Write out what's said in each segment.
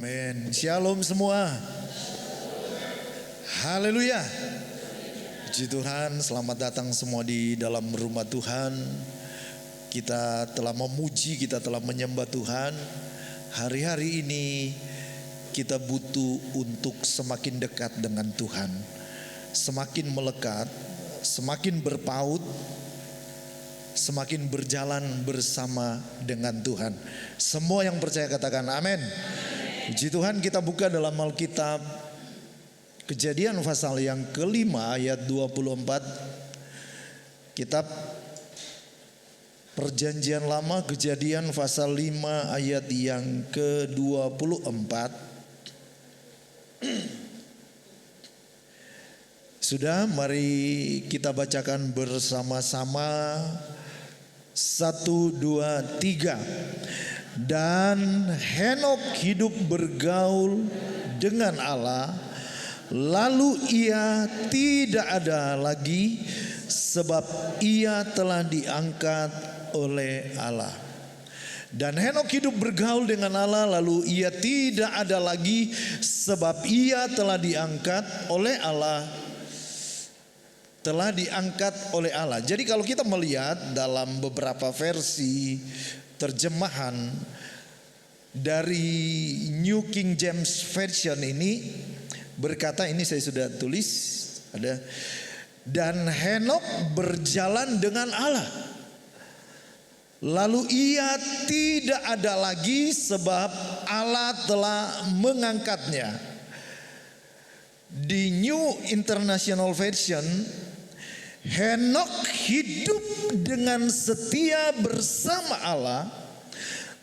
Amin. Shalom semua. Haleluya. Puji Tuhan, selamat datang semua di dalam rumah Tuhan. Kita telah memuji, kita telah menyembah Tuhan. Hari-hari ini kita butuh untuk semakin dekat dengan Tuhan, semakin melekat, semakin berpaut, semakin berjalan bersama dengan Tuhan. Semua yang percaya katakan amin. Puji Tuhan, kita buka dalam Alkitab Kejadian pasal yang kelima ayat 24. Kitab Perjanjian Lama, Kejadian pasal 5 ayat yang ke-24. Sudah, mari kita bacakan bersama-sama. 1, 2, 3. Dan Henok hidup bergaul dengan Allah, lalu ia tidak ada lagi, sebab ia telah diangkat oleh Allah. Dan Henok hidup bergaul dengan Allah, lalu ia tidak ada lagi, sebab ia telah diangkat oleh Allah. Telah diangkat oleh Allah. Jadi kalau kita melihat dalam beberapa versi terjemahan dari New King James Version ini berkata, ini saya sudah tulis, ada, dan Henok berjalan dengan Allah, lalu ia tidak ada lagi, sebab Allah telah mengangkatnya. Di New International Version, Henok hidup dengan setia bersama Allah,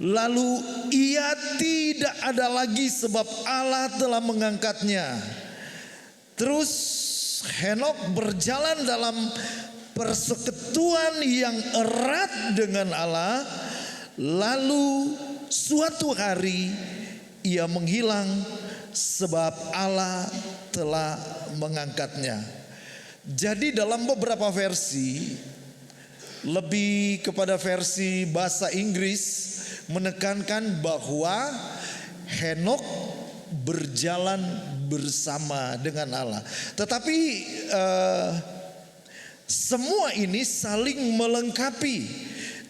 lalu ia tidak ada lagi, sebab Allah telah mengangkatnya. Terus Henok berjalan dalam persekutuan yang erat dengan Allah, lalu suatu hari ia menghilang, sebab Allah telah mengangkatnya. Jadi dalam beberapa versi, lebih kepada versi bahasa Inggris, menekankan bahwa Henok berjalan bersama dengan Allah. Tetapi semua ini saling melengkapi.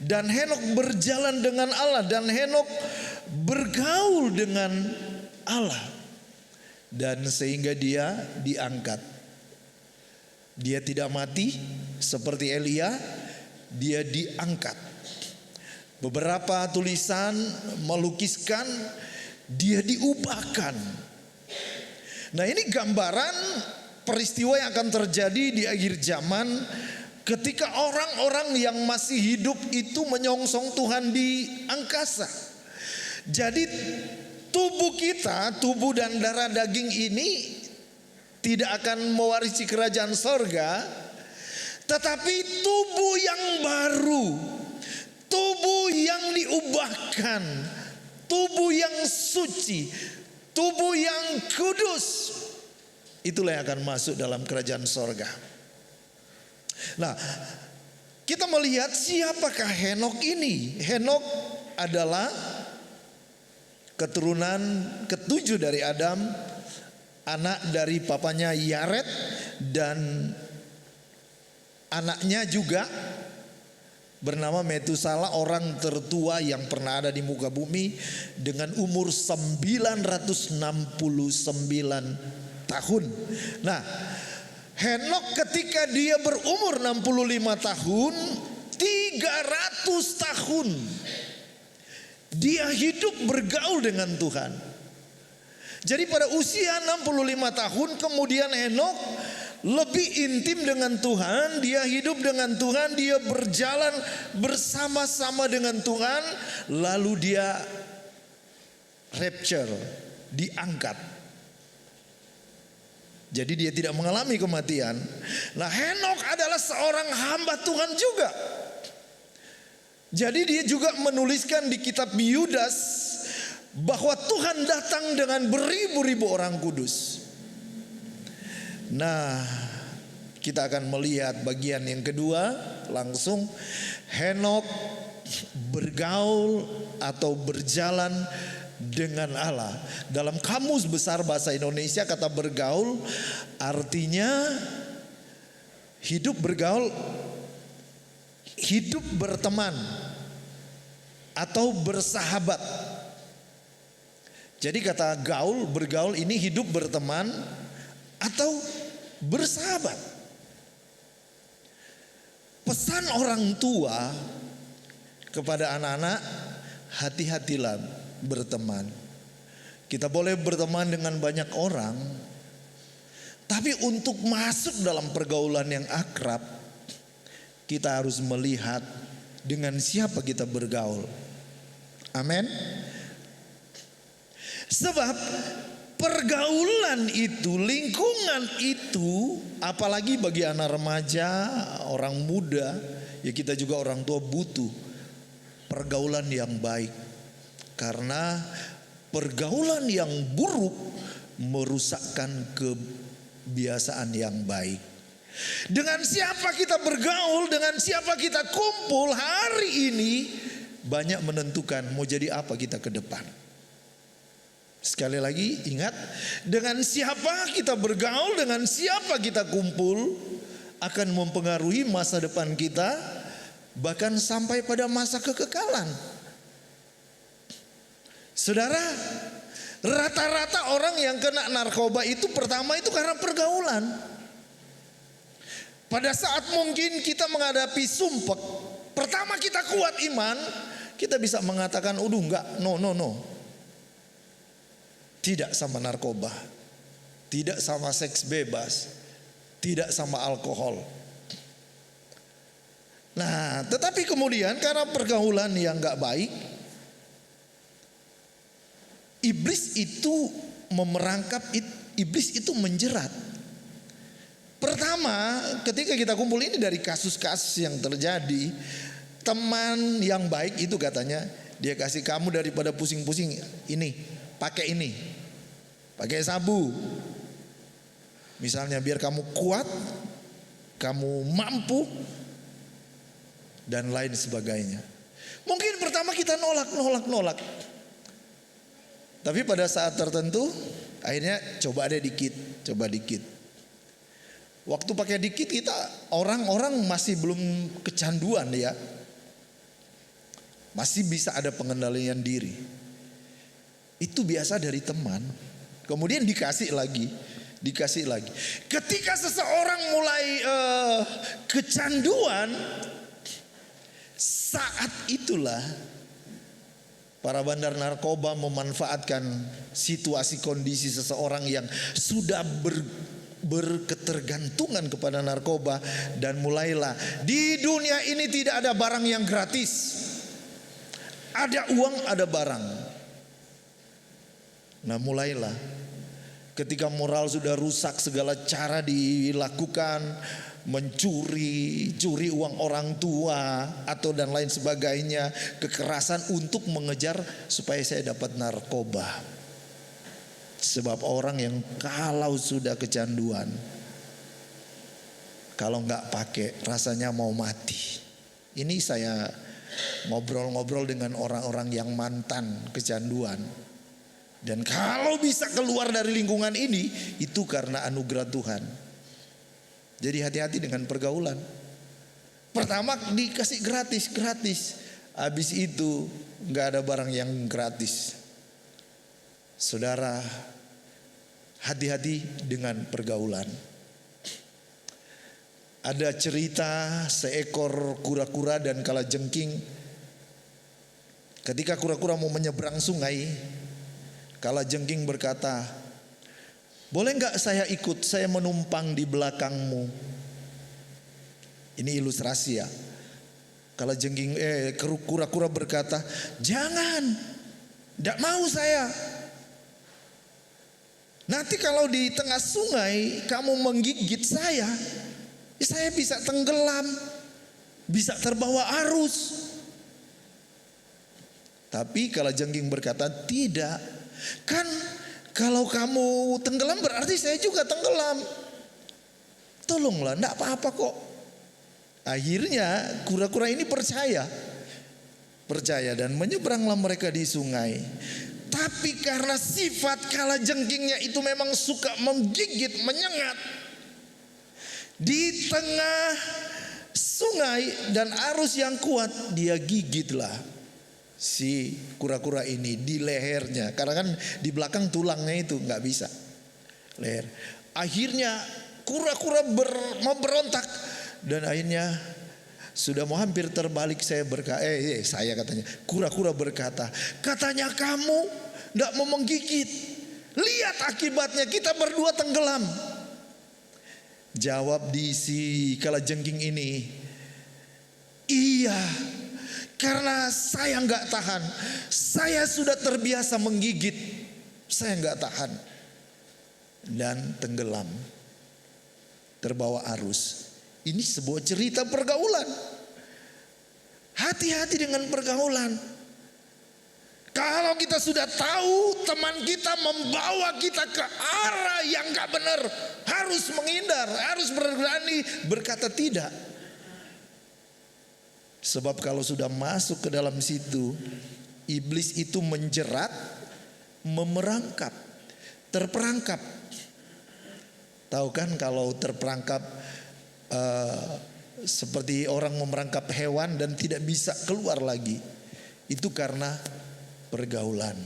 Dan Henok berjalan dengan Allah, dan Henok bergaul dengan Allah. Dan sehingga dia diangkat. Dia tidak mati seperti Elia, dia diangkat. Beberapa tulisan melukiskan dia diubahkan. Nah, ini gambaran peristiwa yang akan terjadi di akhir zaman, ketika orang-orang yang masih hidup itu menyongsong Tuhan di angkasa. Jadi tubuh kita, tubuh dan darah daging ini tidak akan mewarisi kerajaan sorga, tetapi tubuh yang baru, tubuh yang diubahkan, tubuh yang suci, tubuh yang kudus, itulah yang akan masuk dalam kerajaan sorga. Nah, kita melihat siapakah Henok ini. Henok adalah keturunan ketujuh dari Adam, anak dari papanya Yared, dan anaknya juga bernama Metusala, orang tertua yang pernah ada di muka bumi, dengan umur 969 tahun. Nah, Henok ketika dia berumur 65 tahun, 300 tahun dia hidup bergaul dengan Tuhan. Jadi pada usia 65 tahun kemudian Henok lebih intim dengan Tuhan, dia hidup dengan Tuhan, dia berjalan bersama-sama dengan Tuhan, lalu dia rapture, diangkat. Jadi dia tidak mengalami kematian. Nah, Henok adalah seorang hamba Tuhan juga. Jadi dia juga menuliskan di kitab Yudas bahwa Tuhan datang dengan beribu-ribu orang kudus. Nah, kita akan melihat bagian yang kedua langsung. Henok bergaul atau berjalan dengan Allah. Dalam Kamus Besar Bahasa Indonesia kata bergaul artinya hidup bergaul, hidup berteman atau bersahabat. Jadi kata gaul, bergaul ini hidup berteman atau bersahabat. Pesan orang tua kepada anak-anak, hati-hatilah berteman. Kita boleh berteman dengan banyak orang, tapi untuk masuk dalam pergaulan yang akrab, kita harus melihat dengan siapa kita bergaul. Amin. Sebab pergaulan itu, lingkungan itu, apalagi bagi anak remaja, orang muda, ya kita juga orang tua butuh pergaulan yang baik. Karena pergaulan yang buruk merusakkan kebiasaan yang baik. Dengan siapa kita bergaul, dengan siapa kita kumpul hari ini banyak menentukan mau jadi apa kita ke depan. Sekali lagi ingat, dengan siapa kita bergaul, dengan siapa kita kumpul akan mempengaruhi masa depan kita, bahkan sampai pada masa kekekalan. Saudara, rata-rata orang yang kena narkoba itu pertama itu karena pergaulan. Pada saat mungkin kita menghadapi sumpek, pertama kita kuat iman, kita bisa mengatakan, enggak, no. Tidak sama narkoba, tidak sama seks bebas, tidak sama alkohol. Nah, tetapi kemudian karena pergaulan yang gak baik, iblis itu memerangkap, iblis itu menjerat. Pertama, ketika kita kumpul ini dari kasus-kasus yang terjadi, teman yang baik itu katanya dia kasih kamu daripada pusing-pusing ini, pakai ini, pakai sabu. Misalnya biar kamu kuat, kamu mampu, dan lain sebagainya. Mungkin pertama kita nolak. Tapi pada saat tertentu akhirnya coba dikit. Waktu pakai dikit kita orang-orang masih belum kecanduan ya. Masih bisa ada pengendalian diri. Itu biasa dari teman. Kemudian dikasih lagi. Ketika seseorang mulai kecanduan, saat itulah para bandar narkoba memanfaatkan situasi kondisi seseorang yang sudah berketergantungan kepada narkoba, dan mulailah di dunia ini tidak ada barang yang gratis. Ada uang, ada barang. Nah, mulailah ketika moral sudah rusak, segala cara dilakukan, curi uang orang tua atau dan lain sebagainya, kekerasan untuk mengejar supaya saya dapat narkoba. Sebab orang yang kalau sudah kecanduan, kalau nggak pakai rasanya mau mati. Ini saya ngobrol-ngobrol dengan orang-orang yang mantan kecanduan. Dan kalau bisa keluar dari lingkungan ini, itu karena anugerah Tuhan. Jadi hati-hati dengan pergaulan. Pertama dikasih gratis. Habis itu gak ada barang yang gratis. Saudara, hati-hati dengan pergaulan. Ada cerita seekor kura-kura dan kalajengking. Ketika kura-kura mau menyeberang sungai, kalajengking berkata, boleh gak saya ikut, saya menumpang di belakangmu. Ini ilustrasi ya. Kalajengking kura-kura berkata, jangan, gak mau saya. Nanti kalau di tengah sungai kamu menggigit saya bisa tenggelam, bisa terbawa arus. Tapi kalajengking berkata, tidak, kan kalau kamu tenggelam berarti saya juga tenggelam. Tolonglah, enggak apa-apa kok. Akhirnya kura-kura ini percaya dan menyeberanglah mereka di sungai. Tapi karena sifat kalajengkingnya itu memang suka menggigit, menyengat, di tengah sungai dan arus yang kuat, dia gigitlah si kura-kura ini di lehernya. Karena kan di belakang tulangnya itu nggak bisa leher. Akhirnya kura-kura memberontak dan akhirnya sudah mau hampir terbalik, saya katanya, kura-kura berkata, katanya kamu tidak mau menggigit, lihat akibatnya, kita berdua tenggelam. Jawab di si kalajengking ini, iya, karena saya nggak tahan, saya sudah terbiasa menggigit, saya nggak tahan, dan tenggelam, terbawa arus. Ini sebuah cerita pergaulan. Hati-hati dengan pergaulan. Kalau kita sudah tahu teman kita membawa kita ke arah yang gak benar, harus menghindar, harus berani berkata tidak. Sebab kalau sudah masuk ke dalam situ, iblis itu menjerat, memerangkap, terperangkap. Tahu kan kalau terperangkap, seperti orang memerangkap hewan dan tidak bisa keluar lagi, itu karena pergaulan.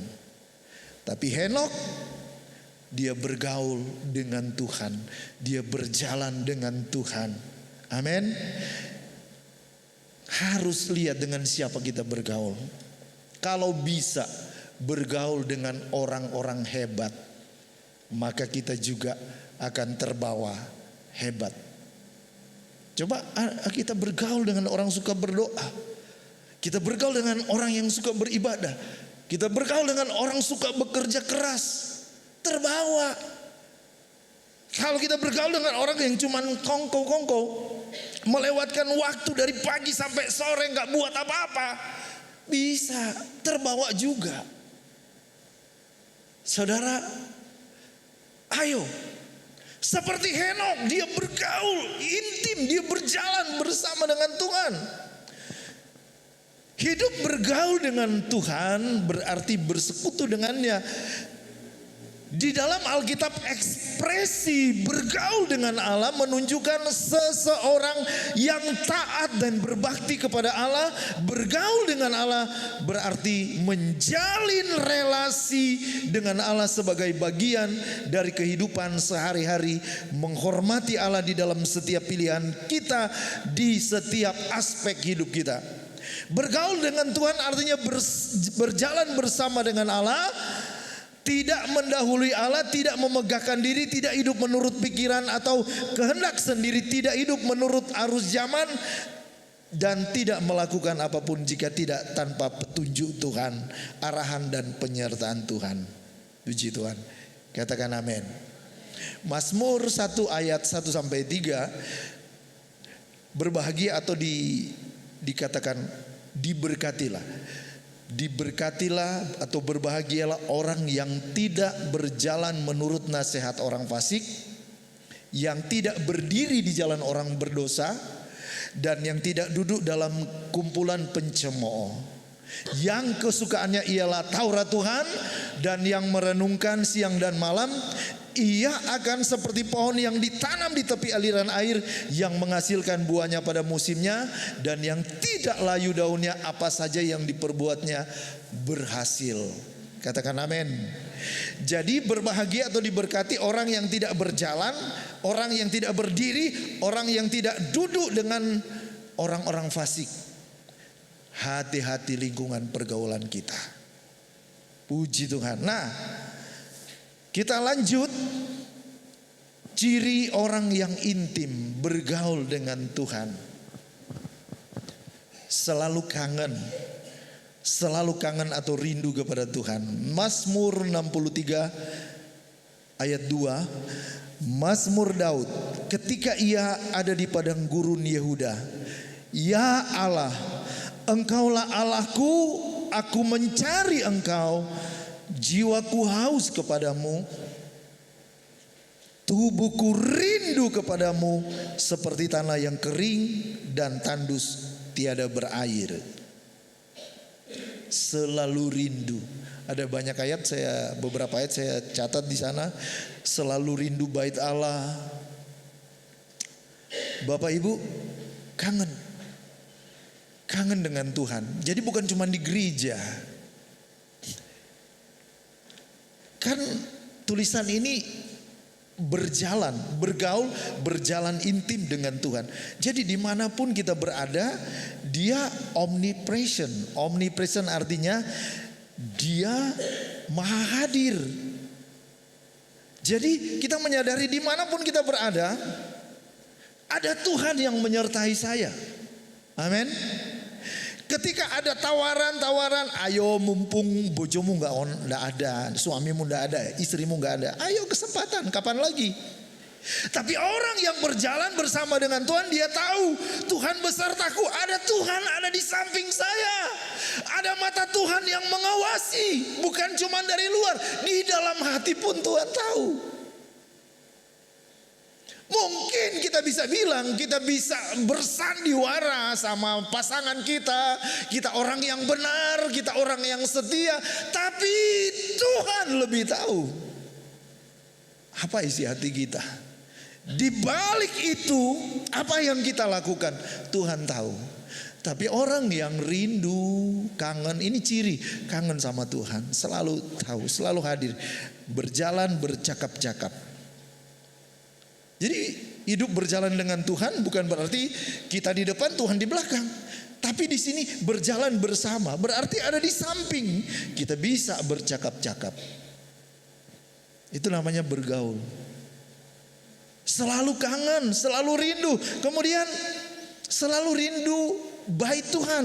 Tapi Henokh, dia bergaul dengan Tuhan, dia berjalan dengan Tuhan. Amin. Harus lihat dengan siapa kita bergaul. Kalau bisa bergaul dengan orang-orang hebat, maka kita juga akan terbawa hebat. Coba kita bergaul dengan orang suka berdoa, kita bergaul dengan orang yang suka beribadah, kita bergaul dengan orang suka bekerja keras, terbawa. Kalau kita bergaul dengan orang yang cuma kongko-kongko, melewatkan waktu dari pagi sampai sore nggak buat apa-apa, bisa terbawa juga. Saudara, ayo seperti Henokh, dia bergaul intim, dia berjalan bersama dengan Tuhan. Hidup bergaul dengan Tuhan berarti bersekutu dengannya. Di dalam Alkitab, ekspresi bergaul dengan Allah menunjukkan seseorang yang taat dan berbakti kepada Allah. Bergaul dengan Allah berarti menjalin relasi dengan Allah sebagai bagian dari kehidupan sehari-hari, menghormati Allah di dalam setiap pilihan kita, di setiap aspek hidup kita. Bergaul dengan Tuhan artinya berjalan bersama dengan Allah, tidak mendahului Allah, tidak memegahkan diri, tidak hidup menurut pikiran atau kehendak sendiri, tidak hidup menurut arus zaman, dan tidak melakukan apapun jika tidak tanpa petunjuk Tuhan, arahan dan penyertaan Tuhan. Puji Tuhan. Katakan amin. Mazmur 1 ayat 1 sampai 3, berbahagia atau dikatakan diberkatilah. Diberkatilah atau berbahagialah orang yang tidak berjalan menurut nasihat orang fasik, yang tidak berdiri di jalan orang berdosa, dan yang tidak duduk dalam kumpulan pencemooh. Yang kesukaannya ialah Taurat Tuhan, dan yang merenungkan siang dan malam. Ia akan seperti pohon yang ditanam di tepi aliran air, yang menghasilkan buahnya pada musimnya, dan yang tidak layu daunnya, apa saja yang diperbuatnya berhasil. Katakan amin. Jadi berbahagia atau diberkati orang yang tidak berjalan, orang yang tidak berdiri, orang yang tidak duduk dengan orang-orang fasik. Hati-hati lingkungan pergaulan kita. Puji Tuhan. Nah, kita lanjut. Ciri orang yang intim bergaul dengan Tuhan, selalu kangen atau rindu kepada Tuhan. Mazmur 63 ayat 2, Mazmur Daud, ketika ia ada di padang gurun Yehuda. Ya Allah, Engkaulah Allahku, aku mencari Engkau. Jiwaku haus kepadamu, tubuhku rindu kepadamu seperti tanah yang kering dan tandus tiada berair. Selalu rindu. Ada banyak ayat, beberapa ayat saya catat di sana. Selalu rindu bait Allah. Bapak Ibu kangen dengan Tuhan. Jadi bukan cuma di gereja. Kan tulisan ini bergaul, berjalan intim dengan Tuhan. Jadi dimanapun kita berada, dia omnipresent. Omnipresent artinya dia maha hadir. Jadi kita menyadari dimanapun kita berada, ada Tuhan yang menyertai saya. Amin. Ketika ada tawaran-tawaran, ayo mumpung bojomu nggak ada, suamimu nggak ada, istrimu nggak ada, ayo kesempatan, kapan lagi? Tapi orang yang berjalan bersama dengan Tuhan, dia tahu Tuhan besertaku, ada Tuhan ada di samping saya, ada mata Tuhan yang mengawasi, bukan cuma dari luar, di dalam hati pun Tuhan tahu. Mungkin kita bisa bilang kita bisa bersandiwara sama pasangan kita, kita orang yang benar, kita orang yang setia, tapi Tuhan lebih tahu apa isi hati kita. Di balik itu apa yang kita lakukan Tuhan tahu. Tapi orang yang rindu, kangen, ini ciri kangen sama Tuhan, selalu tahu, selalu hadir, berjalan bercakap-cakap. Jadi hidup berjalan dengan Tuhan bukan berarti kita di depan, Tuhan di belakang. Tapi di sini berjalan bersama, berarti ada di samping. Kita bisa bercakap-cakap. Itu namanya bergaul. Selalu kangen, selalu rindu. Kemudian selalu rindu bait Tuhan.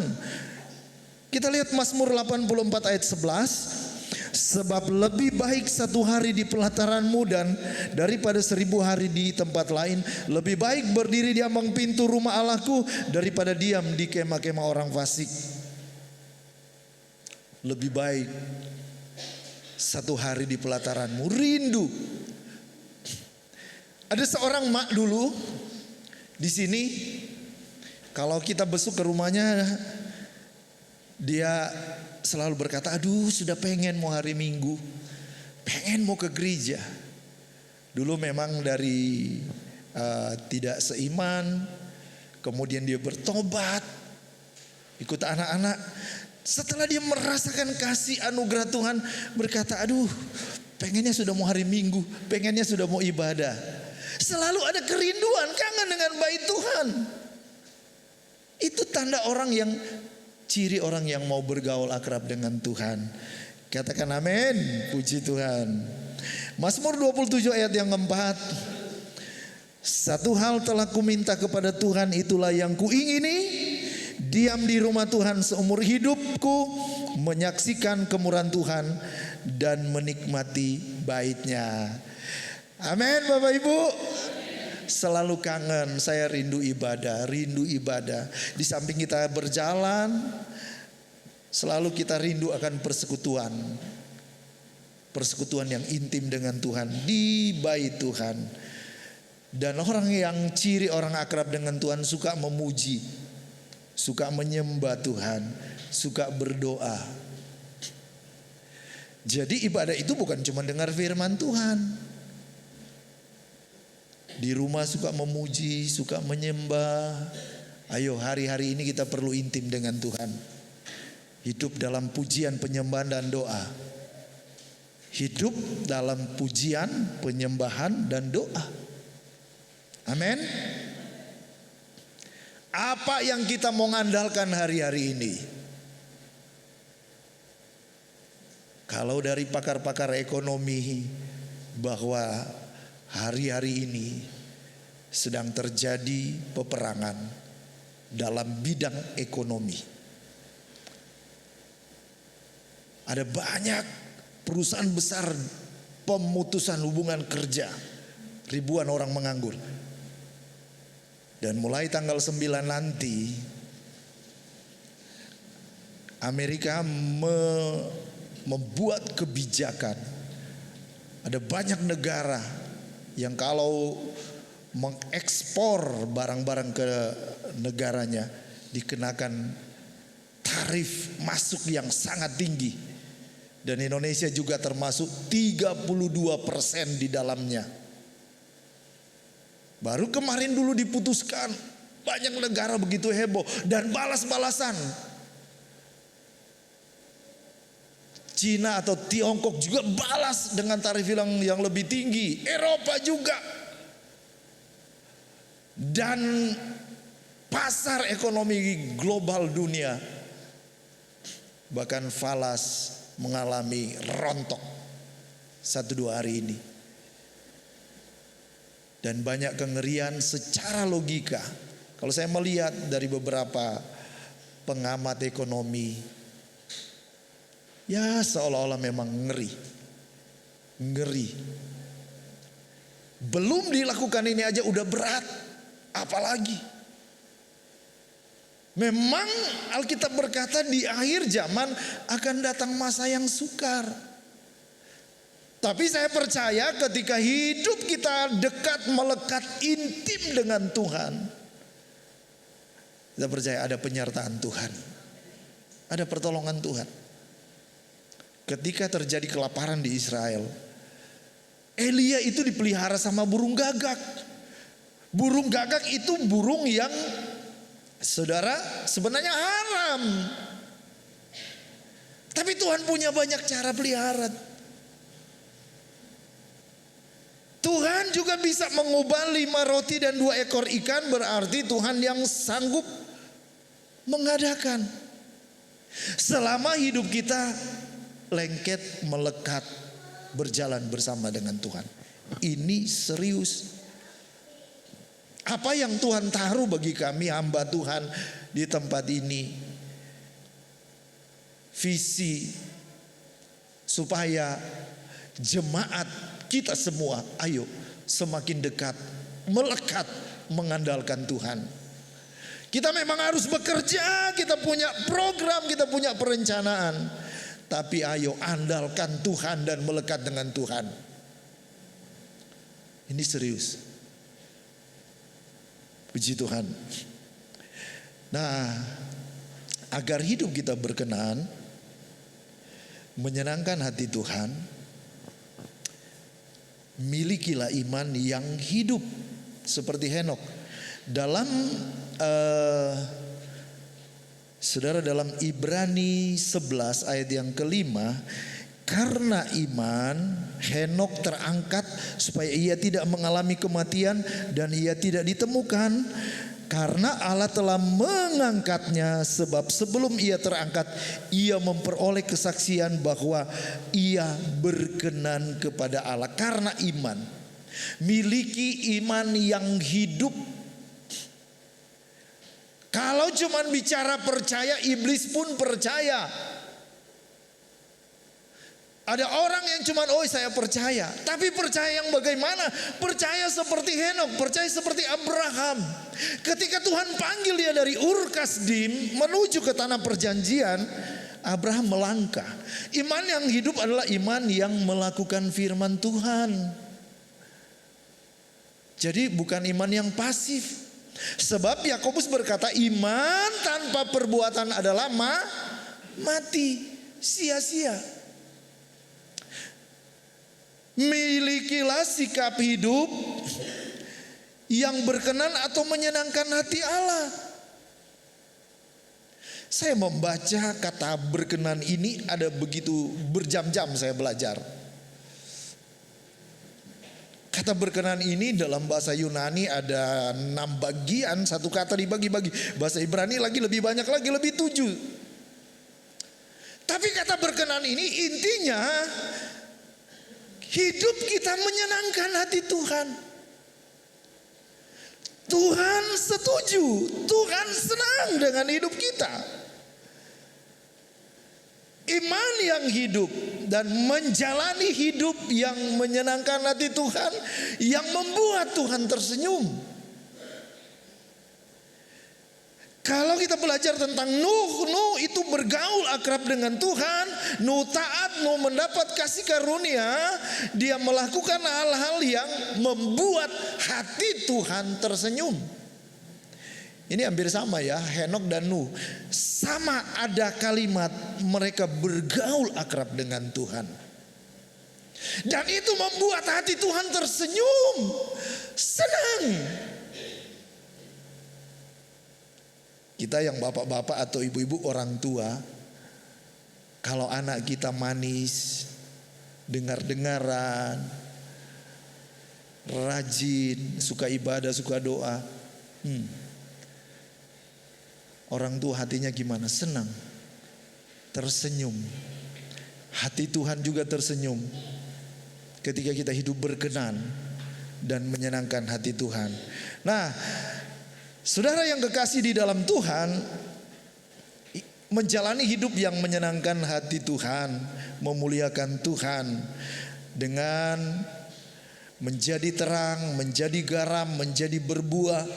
Kita lihat Mazmur 84 ayat 11. Sebab lebih baik 1 hari di pelataranmu dan daripada 1000 hari di tempat lain. Lebih baik berdiri di ambang pintu rumah Allahku daripada diam di kemah-kemah orang fasik. Lebih baik 1 hari di pelataranmu. Rindu. Ada seorang mak dulu di sini, kalau kita besuk ke rumahnya, dia selalu berkata, aduh sudah pengen mau hari Minggu, pengen mau ke gereja. Dulu memang dari tidak seiman, kemudian dia bertobat, ikut anak-anak. Setelah dia merasakan kasih anugerah Tuhan, berkata, aduh pengennya sudah mau hari Minggu, pengennya sudah mau ibadah. Selalu ada kerinduan, kangen dengan bait Tuhan. Itu tanda orang yang, ciri orang yang mau bergaul akrab dengan Tuhan. Katakan amin, puji Tuhan. Mazmur 27 ayat yang keempat. Satu hal telah kuminta kepada Tuhan, itulah yang kuingini, diam di rumah Tuhan seumur hidupku, menyaksikan kemurahan Tuhan dan menikmati bait-Nya. Amin Bapak Ibu. Selalu kangen, saya rindu ibadah, rindu ibadah. Di samping kita berjalan, selalu kita rindu akan persekutuan. Persekutuan yang intim dengan Tuhan, di bait Tuhan. Dan orang yang ciri orang akrab dengan Tuhan suka memuji, suka menyembah Tuhan, suka berdoa. Jadi ibadah itu bukan cuma dengar firman Tuhan. Di rumah suka memuji, suka menyembah. Ayo hari-hari ini kita perlu intim dengan Tuhan. Hidup dalam pujian, penyembahan dan doa. Hidup dalam pujian, penyembahan dan doa. Amin. Apa yang kita mau ngandalkan hari-hari ini? Kalau dari pakar-pakar ekonomi, bahwa hari-hari ini sedang terjadi peperangan dalam bidang ekonomi. Ada banyak perusahaan besar pemutusan hubungan kerja, ribuan orang menganggur. Dan mulai tanggal 9 nanti, Amerika membuat kebijakan. Ada banyak negara yang kalau mengekspor barang-barang ke negaranya dikenakan tarif masuk yang sangat tinggi. Dan Indonesia juga termasuk 32% di dalamnya. Baru kemarin dulu diputuskan, banyak negara begitu heboh dan balas-balasan. Cina atau Tiongkok juga balas dengan tarif yang lebih tinggi. Eropa juga. Dan pasar ekonomi global dunia bahkan falas, mengalami rontok 1-2 hari ini. Dan banyak kengerian secara logika. Kalau saya melihat dari beberapa pengamat ekonomi, ya seolah-olah memang ngeri. Belum dilakukan ini aja udah berat, apalagi. Memang Alkitab berkata di akhir zaman akan datang masa yang sukar. Tapi saya percaya ketika hidup kita dekat, melekat, intim dengan Tuhan, kita percaya ada penyertaan Tuhan, ada pertolongan Tuhan. Ketika terjadi kelaparan di Israel, Elia itu dipelihara sama burung gagak. Burung gagak itu burung yang, saudara, sebenarnya haram. Tapi Tuhan punya banyak cara pelihara. Tuhan juga bisa mengubah 5 roti dan 2 ekor ikan. Berarti Tuhan yang sanggup mengadakan. Selama hidup kita lengket, melekat, berjalan bersama dengan Tuhan. Ini serius. Apa yang Tuhan taruh bagi kami hamba Tuhan di tempat ini, visi supaya jemaat kita semua, ayo semakin dekat, melekat, mengandalkan Tuhan. Kita memang harus bekerja, kita punya program, kita punya perencanaan. Tapi ayo andalkan Tuhan dan melekat dengan Tuhan. Ini serius. Puji Tuhan. Nah, agar hidup kita berkenan, menyenangkan hati Tuhan, milikilah iman yang hidup seperti Henok. Dalam saudara, dalam Ibrani 11 ayat yang kelima, karena iman Henok terangkat supaya ia tidak mengalami kematian dan ia tidak ditemukan, karena Allah telah mengangkatnya. Sebab sebelum ia terangkat, ia memperoleh kesaksian bahwa ia berkenan kepada Allah. Karena iman, miliki iman yang hidup. Kalau cuman bicara percaya, iblis pun percaya. Ada orang yang cuman, oh saya percaya. Tapi percaya yang bagaimana? Percaya seperti Henok, percaya seperti Abraham. Ketika Tuhan panggil dia dari Ur Kasdim menuju ke tanah perjanjian, Abraham melangkah. Iman yang hidup adalah iman yang melakukan firman Tuhan. Jadi bukan iman yang pasif. Sebab Yakobus berkata, iman tanpa perbuatan adalah mati, sia-sia. Milikilah sikap hidup yang berkenan atau menyenangkan hati Allah. Saya membaca kata berkenan ini ada begitu berjam-jam saya belajar. Kata berkenan ini dalam bahasa Yunani ada 6 bagian, satu kata dibagi-bagi. Bahasa Ibrani lagi lebih banyak lagi, lebih 7. Tapi kata berkenan ini intinya hidup kita menyenangkan hati Tuhan. Tuhan setuju, Tuhan senang dengan hidup kita. Iman yang hidup dan menjalani hidup yang menyenangkan hati Tuhan, yang membuat Tuhan tersenyum. Kalau kita belajar tentang Nuh itu bergaul akrab dengan Tuhan. Nuh taat, Nuh mendapat kasih karunia. Dia melakukan hal-hal yang membuat hati Tuhan tersenyum. Ini hampir sama ya, Henok dan Nuh. Sama ada kalimat mereka bergaul akrab dengan Tuhan. Dan itu membuat hati Tuhan tersenyum, senang. Kita yang bapak-bapak atau ibu-ibu orang tua, kalau anak kita manis, dengar-dengaran, rajin, suka ibadah, suka doa, orang tua hatinya gimana? Senang, tersenyum. Hati Tuhan juga tersenyum ketika kita hidup berkenan dan menyenangkan hati Tuhan. Nah, saudara yang kekasih di dalam Tuhan, menjalani hidup yang menyenangkan hati Tuhan, memuliakan Tuhan dengan menjadi terang, menjadi garam, menjadi berbuah.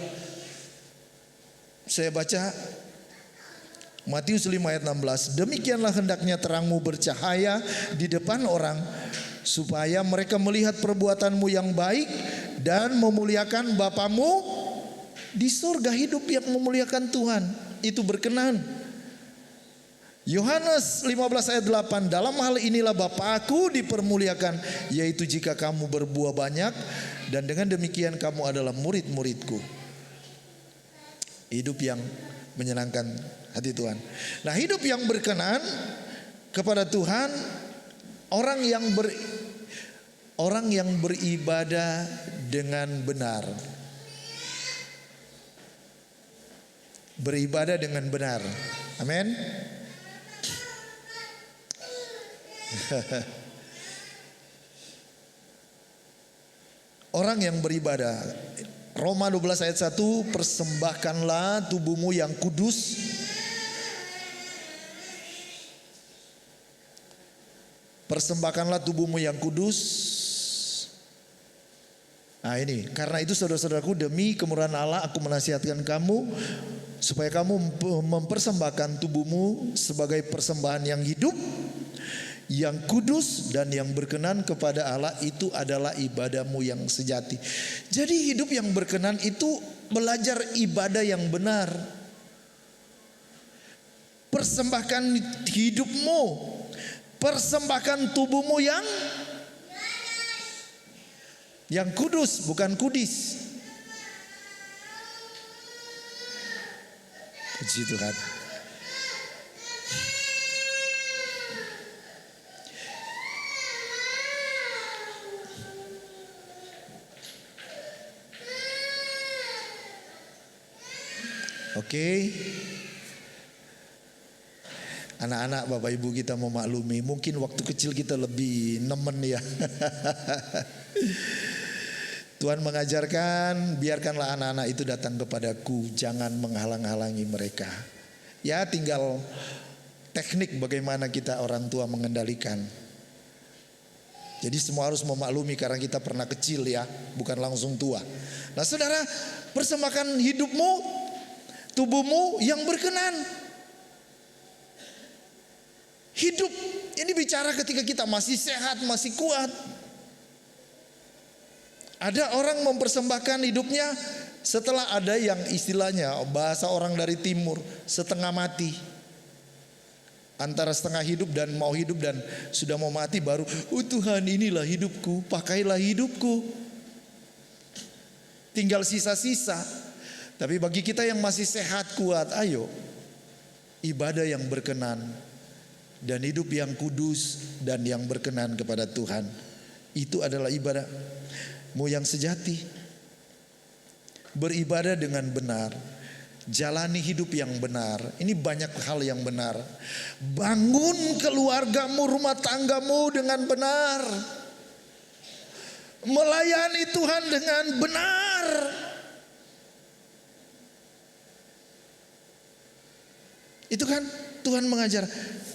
Saya baca Matius 5 ayat 16. Demikianlah hendaknya terangmu bercahaya di depan orang, supaya mereka melihat perbuatanmu yang baik dan memuliakan Bapamu di surga. Hidup yang memuliakan Tuhan itu berkenan. Yohanes 15 ayat 8, dalam hal inilah Bapa-Ku dipermuliakan, yaitu jika kamu berbuah banyak, dan dengan demikian kamu adalah murid-murid-Ku. Hidup yang menyenangkan hati Tuhan. Nah, hidup yang berkenan kepada Tuhan, orang yang beribadah dengan benar. Beribadah dengan benar. Amin. Orang yang beribadah, Roma 12 ayat 1, persembahkanlah tubuhmu yang kudus. Persembahkanlah tubuhmu yang kudus. Nah ini, karena itu saudara-saudaraku, demi kemurahan Allah aku menasihatkan kamu supaya kamu mempersembahkan tubuhmu sebagai persembahan yang hidup, yang kudus dan yang berkenan kepada Allah. Itu adalah ibadahmu yang sejati. Jadi hidup yang berkenan itu belajar ibadah yang benar. Persembahkan hidupmu, persembahkan tubuhmu yang kudus, bukan kudis. Puji Tuhan. Oke. Anak-anak, Bapak Ibu kita memaklumi, mungkin waktu kecil kita lebih nemen ya. Tuhan mengajarkan, biarkanlah anak-anak itu datang kepadaku, jangan menghalang-halangi mereka. Ya, tinggal teknik bagaimana kita orang tua mengendalikan. Jadi semua harus memaklumi karena kita pernah kecil ya, bukan langsung tua. Nah saudara, persembahkan hidupmu, tubuhmu yang berkenan. Hidup ini bicara ketika kita masih sehat, masih kuat. Ada orang mempersembahkan hidupnya setelah ada yang istilahnya bahasa orang dari timur, setengah mati. Antara setengah hidup dan mau hidup dan sudah mau mati baru, oh Tuhan inilah hidupku, pakailah hidupku. Tinggal sisa-sisa. Tapi bagi kita yang masih sehat kuat, ayo ibadah yang berkenan dan hidup yang kudus dan yang berkenan kepada Tuhan. Itu adalah ibadahmu yang sejati. Beribadah dengan benar, jalani hidup yang benar. Ini banyak hal yang benar. Bangun keluargamu, rumah tanggamu dengan benar. Melayani Tuhan dengan benar. Itu kan Tuhan mengajar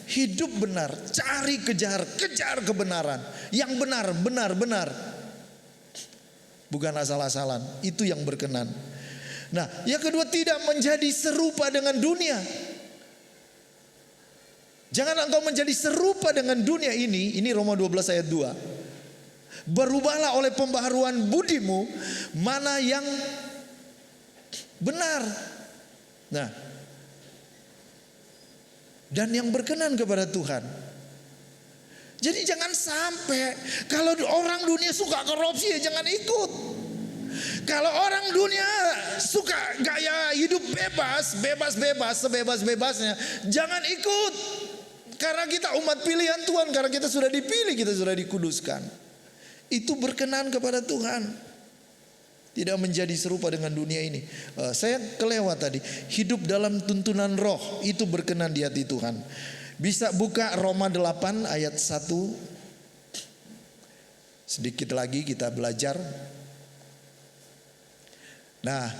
hidup benar, cari kejar kebenaran. Yang benar, benar. Bukan asal-asalan, itu yang berkenan. Nah, yang kedua, tidak menjadi serupa dengan dunia. Jangan engkau menjadi serupa dengan dunia ini. Ini Roma 12 ayat 2. Berubahlah oleh pembaharuan budimu, mana yang benar. Nah, dan yang berkenan kepada Tuhan. Jadi jangan sampai kalau orang dunia suka korupsi ya jangan ikut. Kalau orang dunia suka gaya hidup bebas, sebebas-bebasnya, jangan ikut. Karena kita umat pilihan Tuhan, karena kita sudah dipilih, kita sudah dikuduskan. Itu berkenan kepada Tuhan. Tidak menjadi serupa dengan dunia ini. Saya kelewat tadi, hidup dalam tuntunan roh, itu berkenan di hati Tuhan. Bisa buka Roma 8 ayat 1. Sedikit lagi kita belajar. Nah,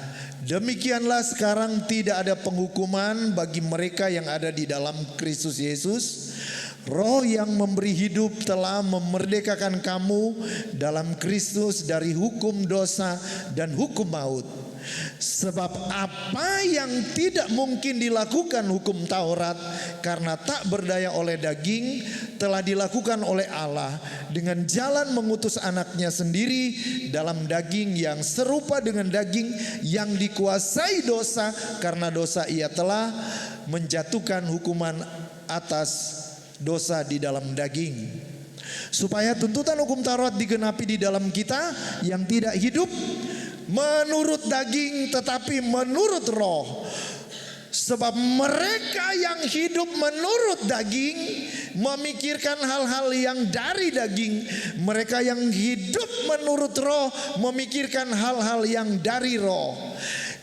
demikianlah sekarang tidak ada penghukuman bagi mereka yang ada di dalam Kristus Yesus. Roh yang memberi hidup telah memerdekakan kamu dalam Kristus dari hukum dosa dan hukum maut. Sebab apa yang tidak mungkin dilakukan hukum Taurat karena tak berdaya oleh daging telah dilakukan oleh Allah dengan jalan mengutus anaknya sendiri dalam daging yang serupa dengan daging yang dikuasai dosa, karena dosa ia telah menjatuhkan hukuman atas dosa di dalam daging, supaya tuntutan hukum Taurat digenapi di dalam kita yang tidak hidup menurut daging tetapi menurut roh. Sebab mereka yang hidup menurut daging memikirkan hal-hal yang dari daging, mereka yang hidup menurut roh memikirkan hal-hal yang dari roh.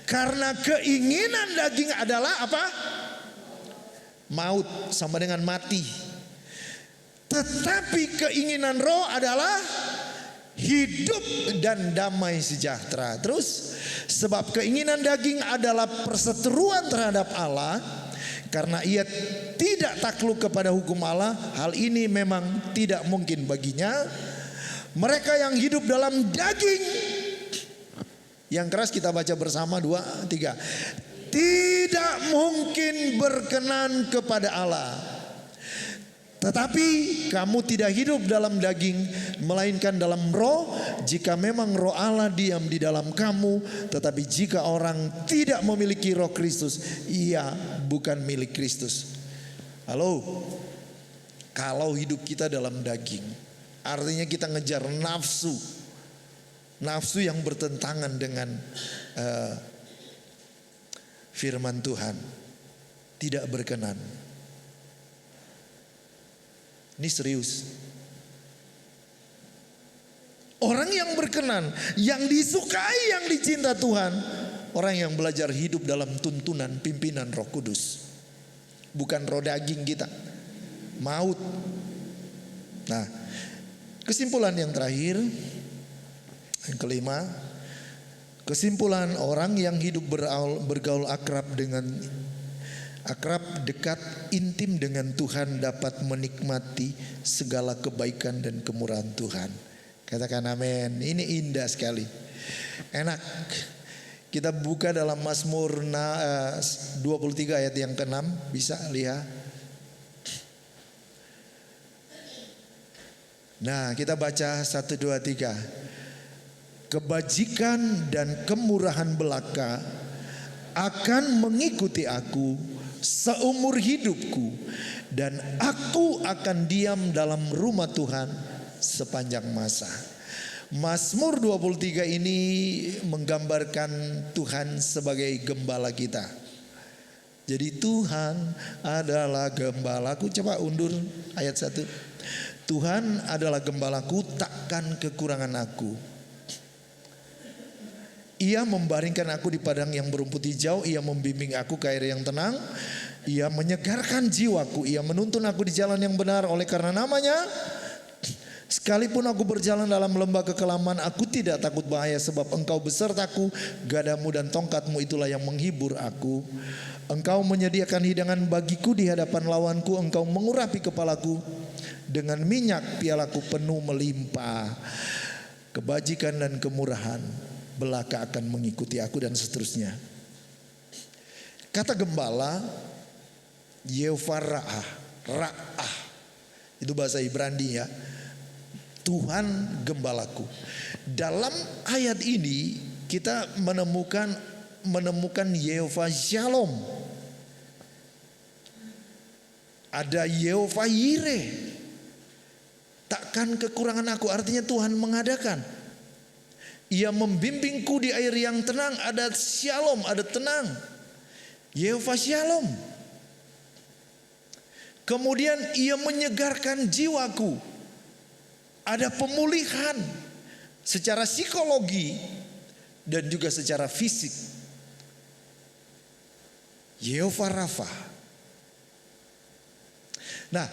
Karena keinginan daging adalah apa? Maut, sama dengan mati. Tetapi keinginan roh adalah hidup dan damai sejahtera. Terus, sebab keinginan daging adalah perseteruan terhadap Allah, karena ia tidak takluk kepada hukum Allah. Hal ini memang tidak mungkin baginya. Mereka yang hidup dalam daging, yang keras kita baca bersama 2, 3, tidak mungkin berkenan kepada Allah. Tetapi kamu tidak hidup dalam daging, melainkan dalam roh, jika memang roh Allah diam di dalam kamu. Tetapi jika orang tidak memiliki roh Kristus, ia bukan milik Kristus. Halo, kalau hidup kita dalam daging, artinya kita ngejar nafsu. Nafsu yang bertentangan dengan firman Tuhan, tidak berkenan. Ini serius. Orang yang berkenan, yang disukai, yang dicinta Tuhan, orang yang belajar hidup dalam tuntunan pimpinan Roh Kudus, bukan roh daging kita, maut. Nah, kesimpulan yang terakhir, yang kelima, kesimpulan orang yang hidup bergaul akrab dekat, intim dengan Tuhan dapat menikmati segala kebaikan dan kemurahan Tuhan. Katakan amin. Ini indah sekali, enak. Kita buka dalam Mazmur 23 ayat yang ke-6, bisa lihat. Nah, kita baca 1, 2, 3. Kebajikan dan kemurahan belaka akan mengikuti aku seumur hidupku, dan aku akan diam dalam rumah Tuhan sepanjang masa. Mazmur 23 ini menggambarkan Tuhan sebagai gembala kita. Jadi Tuhan adalah gembalaku. Coba undur ayat 1. Tuhan adalah gembalaku, takkan kekurangan aku. Ia membaringkan aku di padang yang berumput hijau. Ia membimbing aku ke air yang tenang. Ia menyegarkan jiwaku. Ia menuntun aku di jalan yang benar oleh karena namanya. Sekalipun aku berjalan dalam lembah kekelaman, aku tidak takut bahaya, sebab Engkau besertaku. Gadamu dan tongkatmu itulah yang menghibur aku. Engkau menyediakan hidangan bagiku di hadapan lawanku. Engkau mengurapi kepalaku dengan minyak, pialaku penuh melimpah. Kebajikan dan kemurahan belaka akan mengikuti aku, dan seterusnya. Kata gembala, Yehovah Ra'ah, itu bahasa Ibrani ya. Tuhan gembalaku. Dalam ayat ini kita menemukan menemukan Yehova Shalom. Ada Yehova Yireh. Takkan kekurangan aku, artinya Tuhan mengadakan. Ia membimbingku di air yang tenang, ada shalom, ada tenang. Yehova Shalom. Kemudian ia menyegarkan jiwaku. Ada pemulihan secara psikologi dan juga secara fisik. Yehova Rafa. Nah,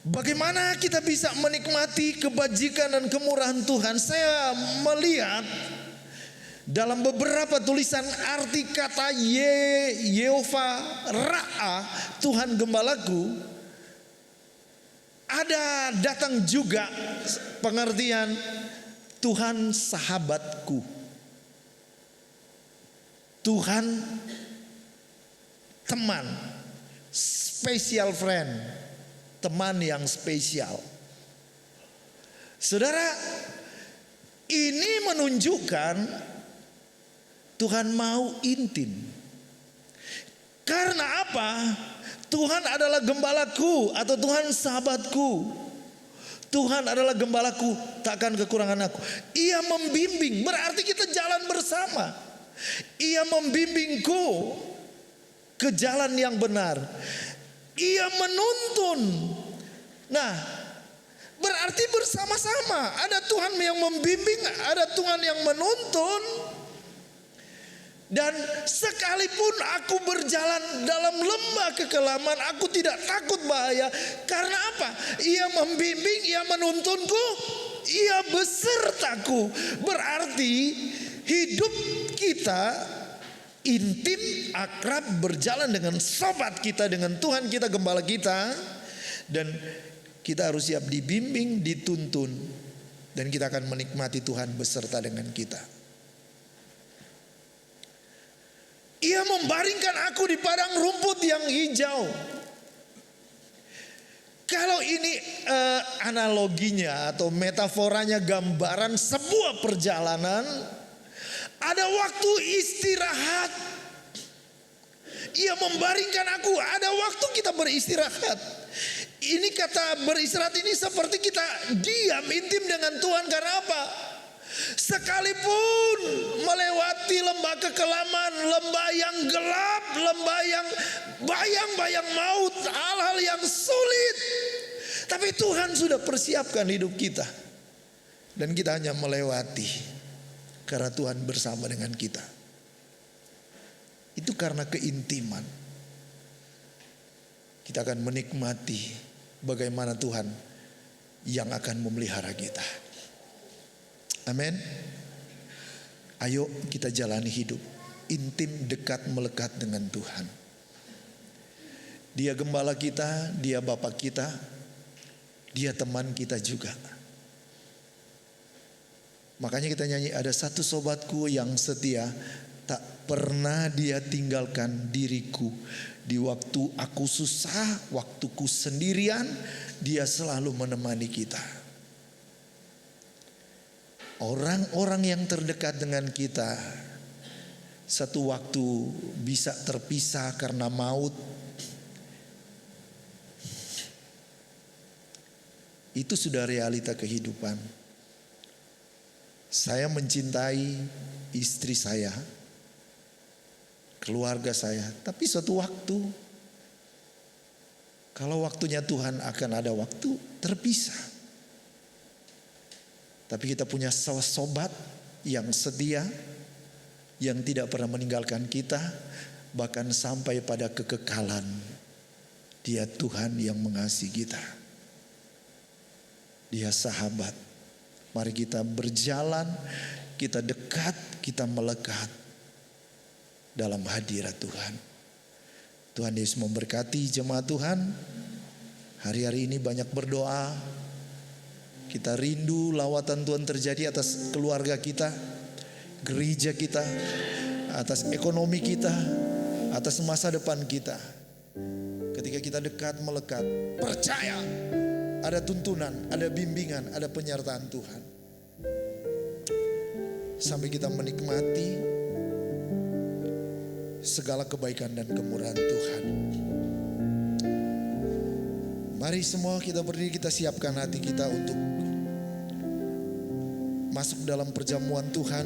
bagaimana kita bisa menikmati kebajikan dan kemurahan Tuhan? Saya melihat dalam beberapa tulisan arti kata Yehova Ra'a, Tuhan Gembalaku, ada datang juga pengertian Tuhan sahabatku, Tuhan teman, special friend, teman yang spesial. Saudara, ini menunjukkan Tuhan mau intim. Karena apa? Tuhan adalah gembalaku atau Tuhan sahabatku. Tuhan adalah gembalaku, takkan kekurangan aku. Ia membimbing, berarti kita jalan bersama. Ia membimbingku ke jalan yang benar. Ia menuntun. Nah, berarti bersama-sama. Ada Tuhan yang membimbing, ada Tuhan yang menuntun. Dan sekalipun aku berjalan dalam lembah kekelaman, aku tidak takut bahaya. Karena apa? Ia membimbing, ia menuntunku, ia besertaku. Berarti hidup kita intim, akrab, berjalan dengan sobat kita, dengan Tuhan kita, gembala kita. Dan kita harus siap dibimbing, dituntun. Dan kita akan menikmati Tuhan beserta dengan kita. Ia membaringkan aku di padang rumput yang hijau. Kalau ini analoginya atau metaforanya, gambaran sebuah perjalanan, ada waktu istirahat. Ia membaringkan aku, ada waktu kita beristirahat. Ini kata beristirahat ini seperti kita diam intim dengan Tuhan. Karena apa? Sekalipun melewati lembah kekelaman, lembah yang gelap, lembah yang bayang-bayang maut, hal-hal yang sulit, tapi Tuhan sudah persiapkan hidup kita. Dan kita hanya melewati karena Tuhan bersama dengan kita. Itu karena keintiman. Kita akan menikmati bagaimana Tuhan yang akan memelihara kita. Amin. Ayo kita jalani hidup intim, dekat, melekat dengan Tuhan. Dia gembala kita, dia Bapa kita, dia teman kita juga. Makanya kita nyanyi, ada satu sobatku yang setia, tak pernah dia tinggalkan diriku. Di waktu aku susah, waktuku sendirian, dia selalu menemani kita. Orang-orang yang terdekat dengan kita satu waktu bisa terpisah karena maut. Itu sudah realita kehidupan. Saya mencintai istri saya, keluarga saya, tapi suatu waktu, kalau waktunya Tuhan akan ada waktu terpisah. Tapi kita punya sobat yang setia, yang tidak pernah meninggalkan kita, bahkan sampai pada kekekalan. Dia Tuhan yang mengasihi kita. Dia sahabat. Mari kita berjalan, kita dekat, kita melekat dalam hadirat Tuhan. Tuhan Yesus memberkati jemaat Tuhan. Hari-hari ini banyak berdoa. Kita rindu lawatan Tuhan terjadi atas keluarga kita, gereja kita, atas ekonomi kita, atas masa depan kita. Ketika kita dekat melekat, percaya ada tuntunan, ada bimbingan, ada penyertaan Tuhan. Sampai kita menikmati segala kebaikan dan kemurahan Tuhan. Mari semua kita berdiri, kita siapkan hati kita untuk masuk dalam perjamuan Tuhan.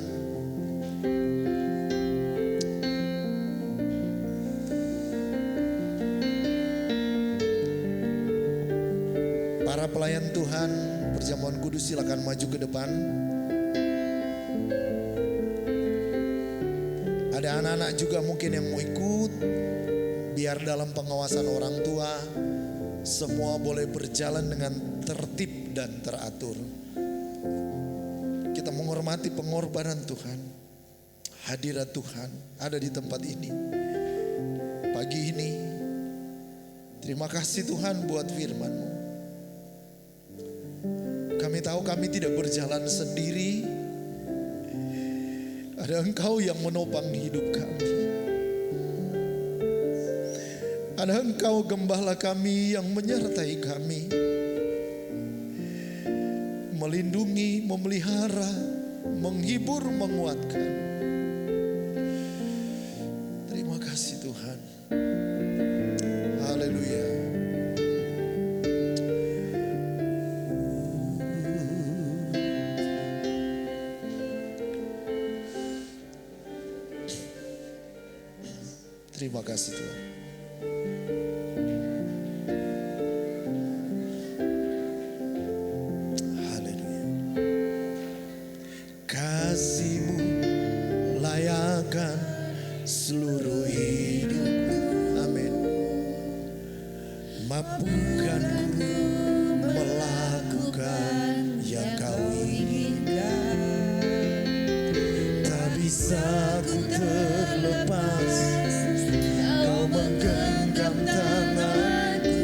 Para pelayan Tuhan, perjamuan kudus, silakan maju ke depan. Ada anak-anak juga mungkin yang mau ikut, biar dalam pengawasan orang tua semua boleh berjalan dengan tertib dan teratur. Kita menghormati pengorbanan Tuhan, hadirat Tuhan ada di tempat ini. Pagi ini, terima kasih Tuhan buat firman-Mu. Kami tahu kami tidak berjalan sendiri. Ada Engkau yang menopang hidup kami. Ada Engkau gembala kami yang menyertai kami, melindungi, memelihara, menghibur, menguatkan. Terima kasih Tuhan. Haleluya. Terima kasih Tuhan. Haleluya. Kasih-Mu layakkan seluruh hidupku. Amin. Mampukan ku melakukan yang Kau inginkan. Tak bisa ku terlepas, Kau menggenggam tanganku.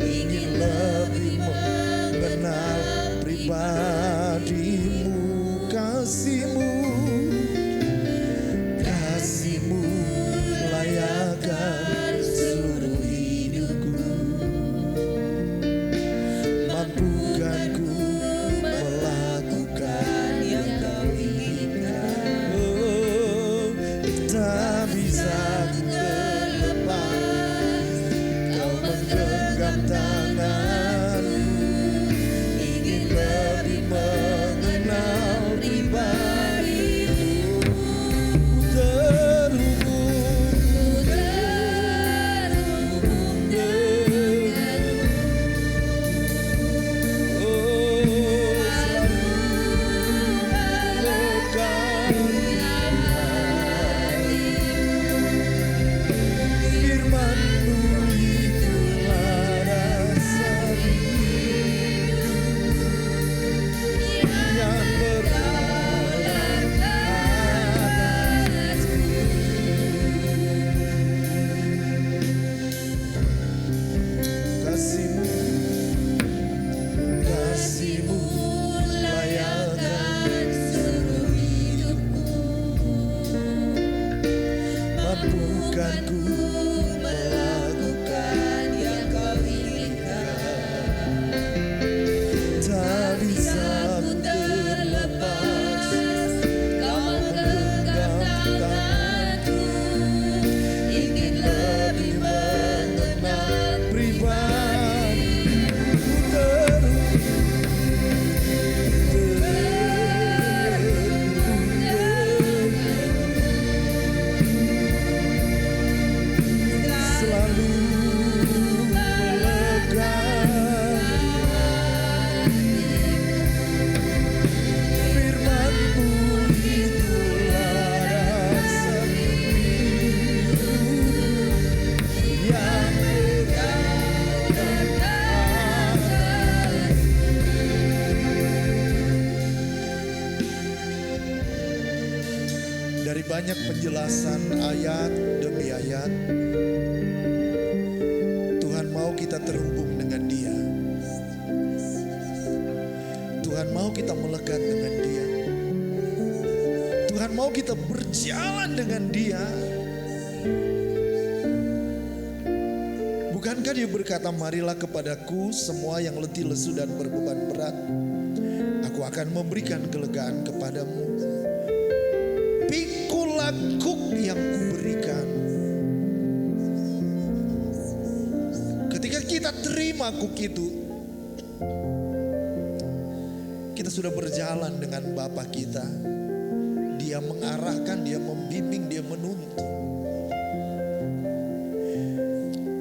Ingin lebih mengenal pribadi-Mu. Kasih-Mu, kasih-Mu layakkan seluruh hidupku. Mampukan ku melakukan yang Kau inginkan. Oh, tak bisa ku terlepas, Kau menggenggam tanganku. Ingin lebih mengenal pribadi-Mu. Terhubung denganmu. Oh, selalu firman-Mu itulah dasar yang berdaulat atasku. Kasih-Mu, kasih-Mu layakkan seluruh hidupku. Mampukan ku melakukan yang Kau inginkan. Tak bisa ku terlepas, Kau menggenggam tanganku. Ingin lebih mengenal pribadi-Mu. Terhubung selalu melekat. Firman-Mu itulah dasar hidup yang berdaulat atas. Dari banyak penjelasan ayat demi ayat, Tuhan mau kita terhubung dengan Dia. Tuhan mau kita melekat dengan Dia. Tuhan mau kita berjalan dengan Dia. Bukankah Dia berkata, marilah kepadaku semua yang letih lesu dan berbeban berat, aku akan memberikan kelegaan kepadamu. pikul lekuk yang kuberikan. Ketika kita terima kuk itu, kita sudah berjalan dengan Bapa kita. Dia mengarahkan, dia membimbing, dia menuntun.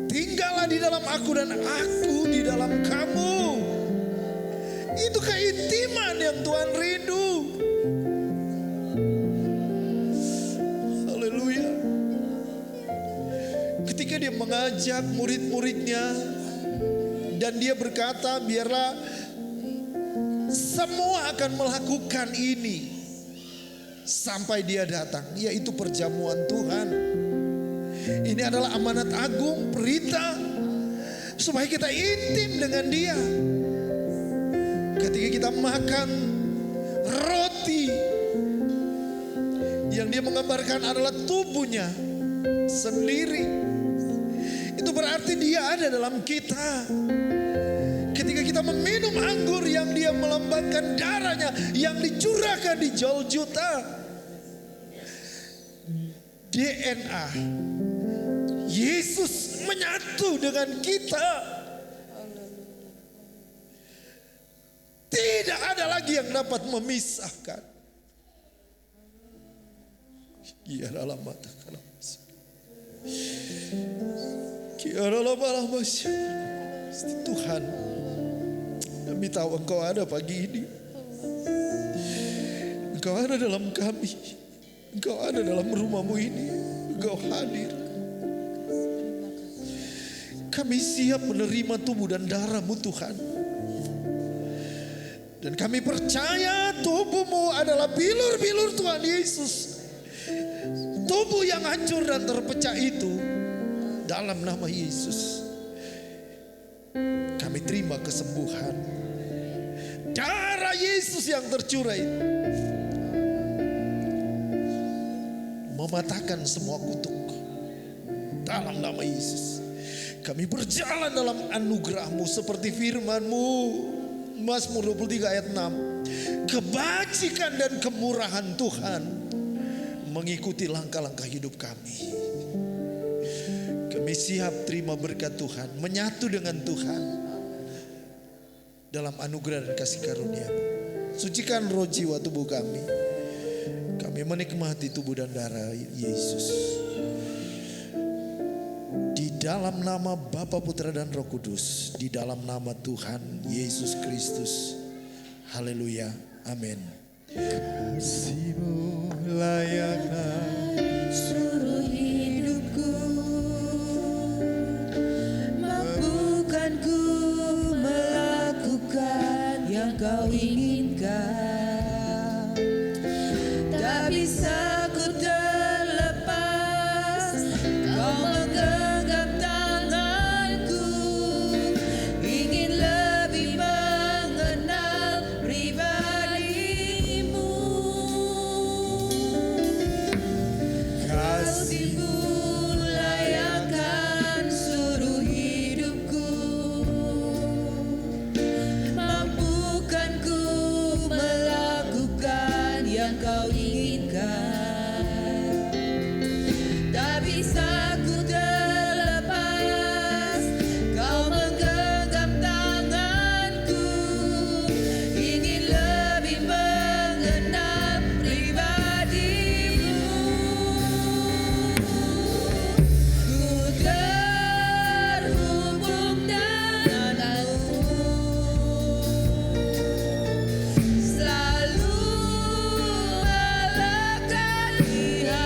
Tinggallah di dalam aku dan aku di dalam kamu. Itu keintiman yang Tuhan rindu. Haleluya. Ketika dia mengajak murid-muridnya dan dia berkata, biarlah semua akan melakukan ini sampai dia datang, yaitu perjamuan Tuhan. Ini adalah amanat agung, perintah supaya kita intim dengan dia. Ketika kita makan roti yang dia menggambarkan adalah tubuhnya sendiri, itu berarti dia ada dalam kita. Ketika kita meminum anggur yang dia melambangkan darahnya yang dicurahkan di Golgota, DNA Yesus menyatu dengan kita. Tidak ada lagi yang dapat memisahkan. Kiara mata kalamas. Kiara lama Tuhan, kami tahu Engkau ada pagi ini. Engkau ada dalam kami. Engkau ada dalam rumahmu ini. Engkau hadir. Kami siap menerima tubuh dan darah-Mu Tuhan. Dan kami percaya tubuh-Mu adalah bilur-bilur Tuhan Yesus. Tubuh yang hancur dan terpecah itu, dalam nama Yesus kami terima kesembuhan. Darah Yesus yang tercurah itu mematahkan semua kutuk. Dalam nama Yesus kami berjalan dalam anugerah-Mu seperti firman-Mu Mazmur 23 ayat 6. Kebajikan dan kemurahan Tuhan mengikuti langkah-langkah hidup kami. Kami siap terima berkat Tuhan, menyatu dengan Tuhan dalam anugerah dan kasih karunia-Mu. Sucikan roh jiwa tubuh kami. Kami menikmati tubuh dan darah Yesus. Di dalam nama Bapa, Putra dan Roh Kudus, di dalam nama Tuhan Yesus Kristus. Haleluya. Amin. Kasih-Mu layaknya seluruh hidupku, mampukanku melakukan yang Kau inginkan. Tak bisa ku terlepas, Kau menggenggam tanganku, ingin lebih mengenal pribadi-Mu. Kasih-Mu layakkan seluruh hidupku, mampukanku melakukan yang Kau inginkan. Tak bisa ku terlepas, Kau menggenggam tanganku, ingin lebih mengenal pribadi-Mu. Ku terhubung denganmu, selalu melekat di hatimu.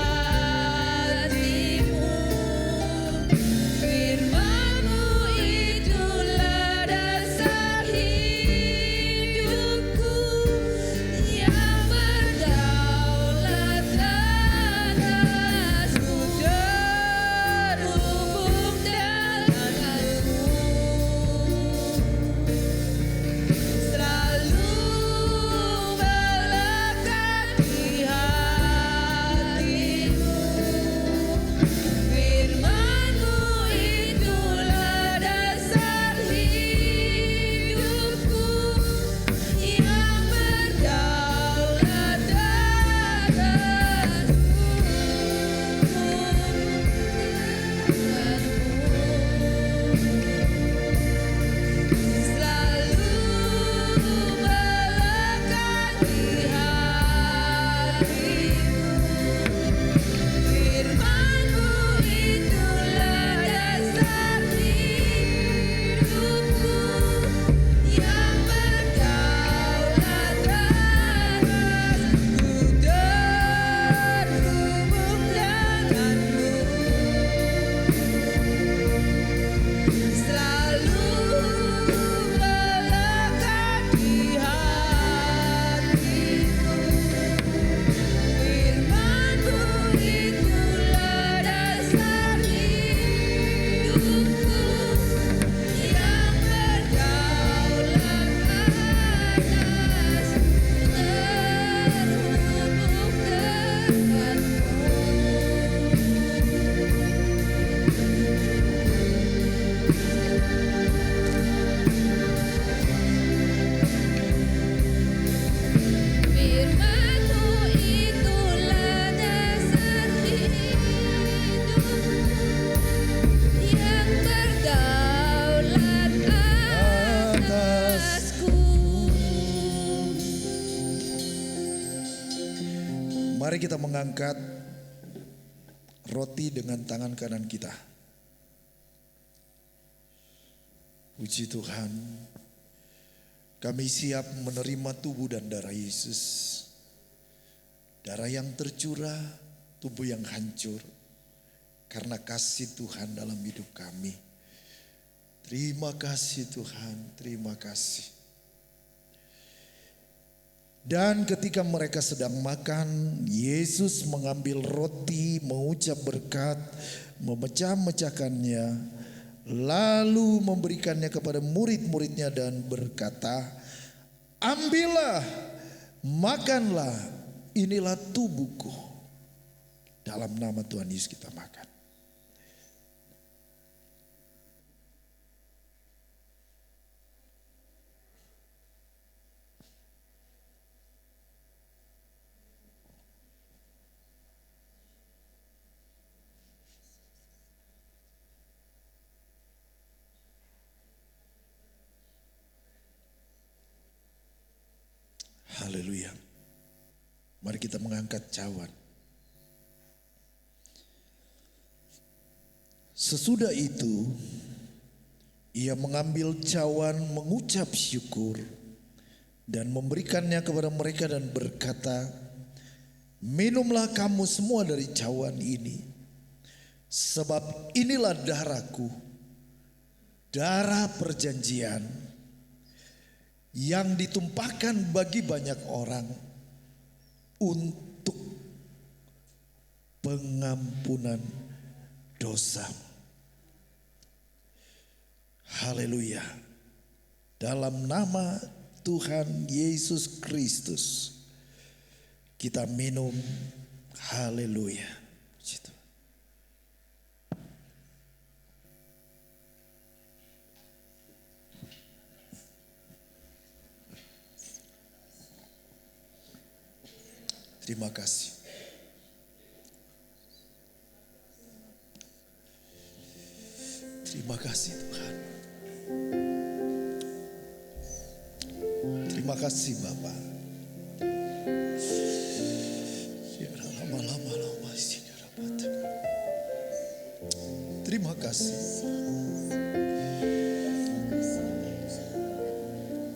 Mari kita mengangkat roti dengan tangan kanan kita. Puji Tuhan, kami siap menerima tubuh dan darah Yesus. Darah yang tercurah, tubuh yang hancur. Karena kasih Tuhan dalam hidup kami. Terima kasih Tuhan, terima kasih. Dan ketika mereka sedang makan, Yesus mengambil roti, mengucap berkat, memecah-mecahkannya, lalu memberikannya kepada murid-muridnya dan berkata, ambillah, makanlah, inilah tubuhku. Dalam nama Tuhan Yesus kita makan. Haleluya. Mari kita mengangkat cawan. Sesudah itu, ia mengambil cawan, mengucap syukur, dan memberikannya kepada mereka dan berkata, minumlah kamu semua dari cawan ini, sebab inilah darahku, darah perjanjian, yang ditumpahkan bagi banyak orang untuk pengampunan dosa. Haleluya. Dalam nama Tuhan Yesus Kristus kita minum. Haleluya. Puji Tuhan. Terima kasih. Terima kasih Tuhan. Terima kasih Bapa. Terima kasih.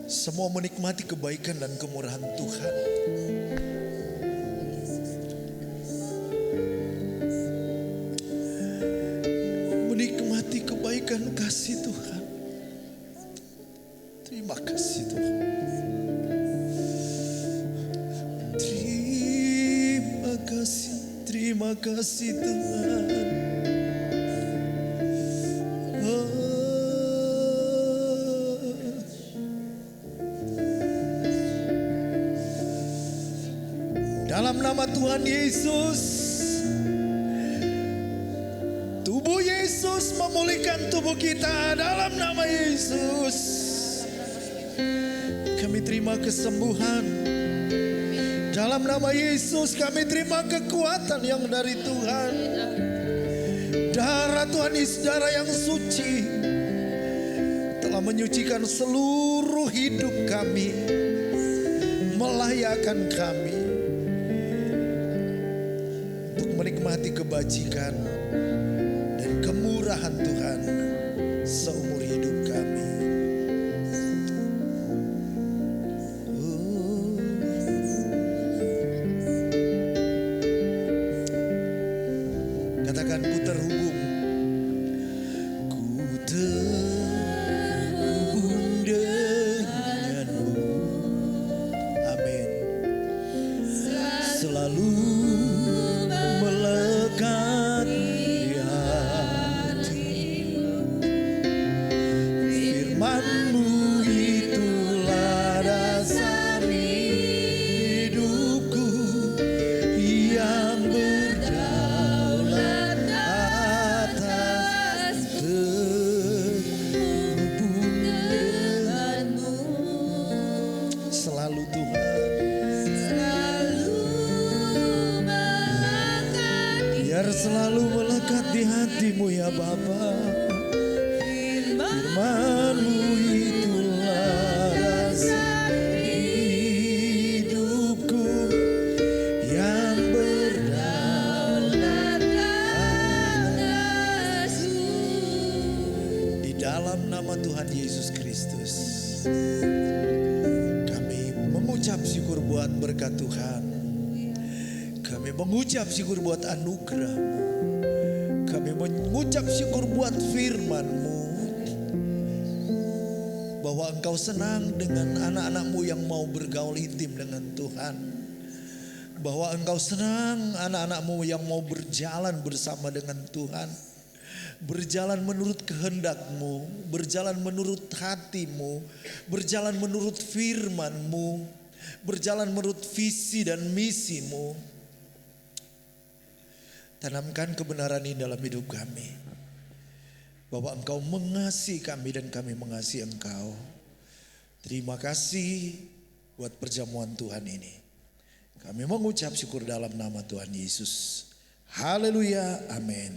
Semua menikmati kebaikan dan kemurahan Tuhan. Menikmati kebaikan kasih Tuhan. Terima kasih Tuhan. Terima kasih Tuhan. Dalam nama Tuhan Yesus, tubuh Yesus memulihkan tubuh kita. Dalam nama Yesus, kami terima kesembuhan. Dalam nama Yesus kami terima kekuatan yang dari Tuhan. Darah Tuhan Yesus, darah yang suci, telah menyucikan seluruh hidup kami, melayakan kami untuk menikmati kebajikan dan kemurahan Tuhan seumur hidup kami. Katakan, ku terhubung. Ku terhubung denganmu. Amin. Selalu melekat di hatimu. Firman-Mu itulah dasar hidupku yang berdaulat atas terhubung denganmu. Selalu Tuhan, biar selalu melekat di hatimu ya Bapa. Firman-Mu itulah dasar hidupku yang buat berkat Tuhan. Kami mengucap syukur buat anugerah-Mu. Kami mengucap syukur buat firman-Mu. Bahwa Engkau senang dengan anak-anak-Mu yang mau bergaul intim dengan Tuhan. Bahwa Engkau senang anak-anak-Mu yang mau berjalan bersama dengan Tuhan. Berjalan menurut kehendak-Mu, berjalan menurut hati-Mu, berjalan menurut firman-Mu, berjalan menurut visi dan misi-Mu. Tanamkan kebenaran ini dalam hidup kami. Bahwa Engkau mengasihi kami dan kami mengasihi Engkau. Terima kasih buat perjamuan Tuhan ini. Kami mengucap syukur dalam nama Tuhan Yesus. Haleluya, amin.